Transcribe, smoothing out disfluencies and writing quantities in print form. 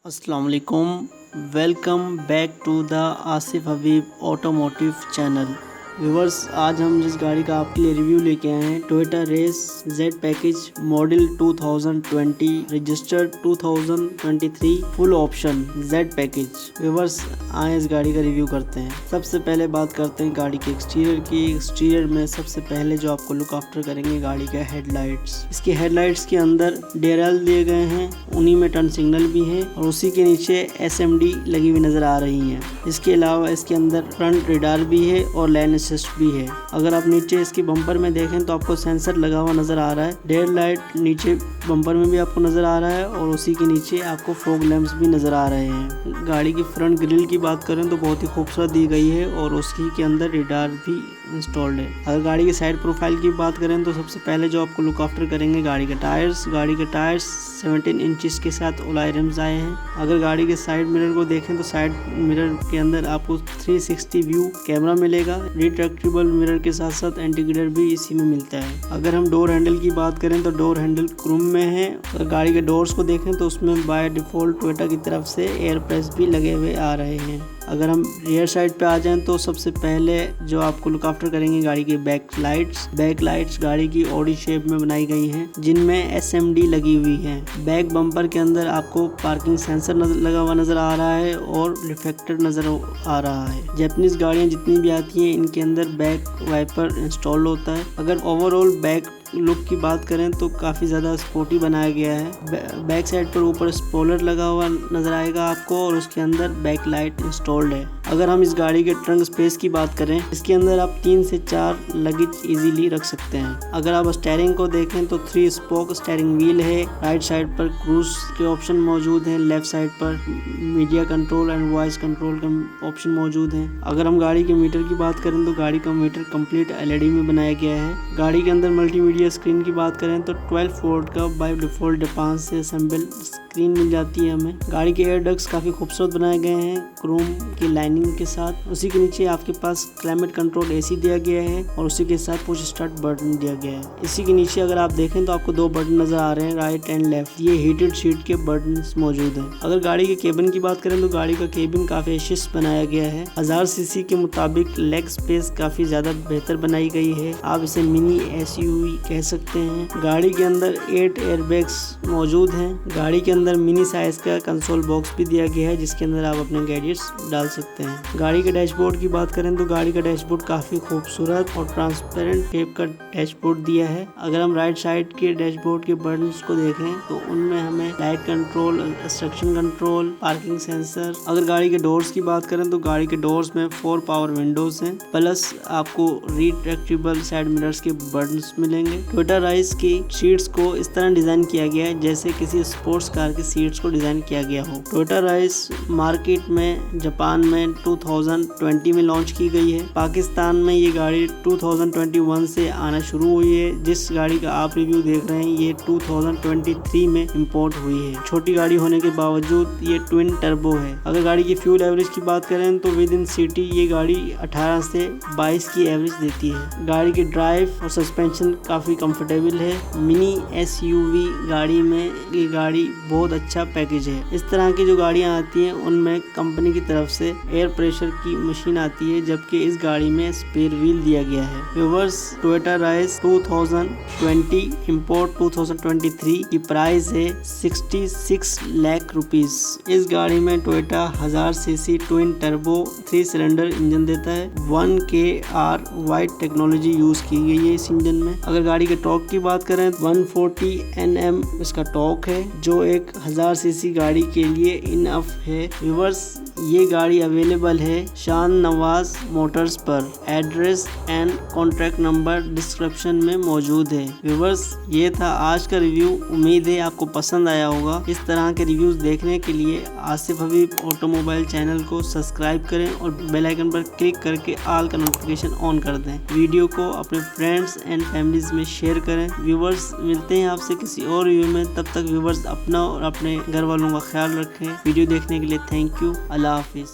अस्सलाम वालेकुम। Welcome back to the Asif Habib automotive channel. Viewers, आज हम जिस गाड़ी का आपके लिए रिव्यू लेके आए हैं, Toyota Raize Z package model 2020 registered 2023 full option Z package. Viewers, आए इस गाड़ी का रिव्यू करते हैं। सबसे पहले बात करते हैं गाड़ी के एक्सटीरियर की। एक्सटीरियर में सबसे पहले जो आपको लुक आफ्टर करेंगे गाड़ी का हेडलाइट्स। इसके हेडलाइट्स के अंदर DRL दिए गए हैं, उन्हीं में टर्न सिग्नल भी है और उसी के नीचे SMD लगी हुई नजर आ रही है। इसके अलावा इसके अंदर फ्रंट रेडार भी है और लेन असिस्ट भी है। अगर आप नीचे इसकी बम्पर में देखें तो आपको सेंसर लगा हुआ नजर आ रहा है। डेड लाइट नीचे बम्पर में भी आपको नजर आ रहा है और उसी के नीचे आपको फॉग लैंप्स भी नजर आ रहे हैं। गाड़ी की फ्रंट ग्रिल की बात करें तो बहुत ही खूबसूरत दी गई है और उसकी के अंदर रेडार भी इंस्टॉल्ड है। अगर गाड़ी की साइड प्रोफाइल की बात करें तो सबसे पहले जो आपको लुक आफ्टर करेंगे गाड़ी के टायर्स। गाड़ी के टायर्स 17 इंचेस के साथ ओलाई रिम्स आए हैं। अगर गाड़ी के साइड मिरर को देखें तो साइड मिरर के अंदर आपको 360 व्यू कैमरा मिलेगा। रिट्रैक्टेबल मिरर के साथ साथ एंटी ग्लेयर भी इसी में मिलता है। अगर हम डोर हैंडल की बात करें तो डोर हैंडल क्रोम में है। अगर गाड़ी के डोर्स को देखें तो उसमें बाय डिफॉल्ट टोयोटा की तरफ से एयर प्रेस भी लगे हुए आ रहे हैं। अगर हम रियर साइड पे आ जाएं तो सबसे पहले जो आपको लुक आफ्टर करेंगे गाड़ी के बैक लाइट्स गाड़ी की ऑडी शेप में बनाई गई हैं, जिनमें SMD लगी हुई है। बैक बम्पर के अंदर आपको पार्किंग सेंसर लगा हुआ नजर आ रहा है और रिफ्लेक्टर नजर आ रहा है। जापानीज गाड़ियां जितनी भी आती हैं इनके अंदर बैक वाइपर इंस्टॉल होता है। अगर ओवरऑल बैक लुक की बात करें तो काफ़ी ज़्यादा स्पोर्टी बनाया गया है। बैक साइड पर ऊपर स्पॉइलर लगा हुआ नज़र आएगा आपको और उसके अंदर बैक लाइट इंस्टॉल्ड है। अगर हम इस गाड़ी के ट्रंक स्पेस की बात करें, इसके अंदर आप 3 से 4 लगेज इजीली रख सकते हैं। अगर आप स्टीयरिंग को देखें तो 3 स्पोक स्टीयरिंग व्हील है। राइट साइड पर क्रूज के ऑप्शन मौजूद हैं। लेफ्ट साइड पर media control and voice control का ऑप्शन मौजूद है। अगर हम गाड़ी के मीटर की बात करें तो गाड़ी का मीटर कंप्लीट LED में बनाया गया है। गाड़ी के अंदर मल्टीमीडिया स्क्रीन की बात करें तो 12 वोल्ट का बाय डिफॉल्ट जापान से असेंबल स्क्रीन मिल जाती है हमें। गाड़ी के एयर डक्ट्स काफी खूबसूरत बनाए गए हैं क्रोम की लाइनिंग के साथ। उसी के नीचे आपके पास क्लाइमेट कंट्रोल AC दिया गया है और उसी के साथ पुश स्टार्ट बटन दिया गया है। इसी के नीचे अगर आप देखें तो आपको 2 बटन नजर आ रहे हैं, राइट एंड लेफ्ट। ये हीटेड सीट के बटन मौजूद हैं। अगर गाड़ी के केबिन की बात करें तो गाड़ी का केबिन काफी स्पेशियस बनाया गया है। 1000 सीसी के मुताबिक लेग स्पेस काफी ज्यादा बेहतर बनाई गई है। आप इसे मिनी SUV कह सकते हैं। गाड़ी के अंदर 8 एयरबैग्स मौजूद हैं। गाड़ी के अंदर मिनी साइज का कंसोल बॉक्स भी दिया गया है जिसके अंदर आप अपने गैजेट्स डाल सकते हैं। गाड़ी के डैशबोर्ड की बात करें तो गाड़ी का डैशबोर्ड काफी खूबसूरत और ट्रांसपेरेंट शेप का डैशबोर्ड दिया है। अगर हम राइट साइड के डैशबोर्ड के बटन्स को देखें तो उनमें हमें light control, traction control, parking sensor. अगर गाड़ी के डोर्स की बात करें तो गाड़ी के डोर्स में 4 पावर विंडोज हैं, प्लस आपको रिट्रैक्टेबल साइड मिरर्स के बटन्स मिलेंगे। टोयोटा राइस की सीट्स को इस तरह डिजाइन किया गया है जैसे किसी स्पोर्ट्स कार की सीट्स को डिजाइन किया गया हो। टोयोटा राइस मार्केट में जापान में 2020 में लॉन्च की गई है। पाकिस्तान में ये गाड़ी 2021 से आना शुरू हुई है। जिस गाड़ी का आप रिव्यू देख रहे हैं ये 2023 में इंपोर्ट हुई है। छोटी गाड़ी होने के बावजूद ये ट्विन टर्बो है। अगर गाड़ी की फ्यूल एवरेज की बात करें तो विद इन सिटी ये गाड़ी 18 से 22 की एवरेज देती है। गाड़ी की ड्राइव और सस्पेंशन काफी कंफर्टेबल है। मिनी SUV गाड़ी में ये गाड़ी बहुत अच्छा पैकेज है। इस तरह की जो गाड़ियां आती हैं उनमें कंपनी की तरफ से एयर प्रेशर की मशीन आती है, जबकि इस गाड़ी में स्पेयर व्हील दिया गया है। व्यूअर्स, टोयोटा राइस 2020 इंपोर्ट 2023 की प्राइस है 66 लाख रुपीस। इस गाड़ी में Toyota 1000 CC twin turbo 3 cylinder engine देता है। 1KR वाइड टेक्नोलॉजी यूज की गई है इस इंजन में। अगर गाड़ी के टॉर्क की बात करें 140 Nm इसका टॉर्क है, जो एक 1000 सीसी गाड़ी के लिए इनफ है। व्यूअर्स, ये गाड़ी अवेलेबल है शान नवाज मोटर्स पर। Address and contact number description में मौजूद है। व्यूअर्स, ये था आज का रिव्यू। उम्मीद है आपको पसंद आया होगा। इस तरह के रिव्यूज देखने के लिए आसिफ हबीब ऑटोमोबाइल चैनल को सब्सक्राइब करें और बेल आइकन पर क्लिक करके ऑल का नोटिफिकेशन ऑन कर दें। वीडियो को अपने फ्रेंड्स एंड फैमिलीज में शेयर करें। व्यूअर्स, मिलते हैं आपसे किसी और रिव्यू में। तब तक व्यूअर्स अपना और अपने घर वालों का ख्याल रखें। वीडियो देखने के लिए थैंक यू। Allah Hafiz.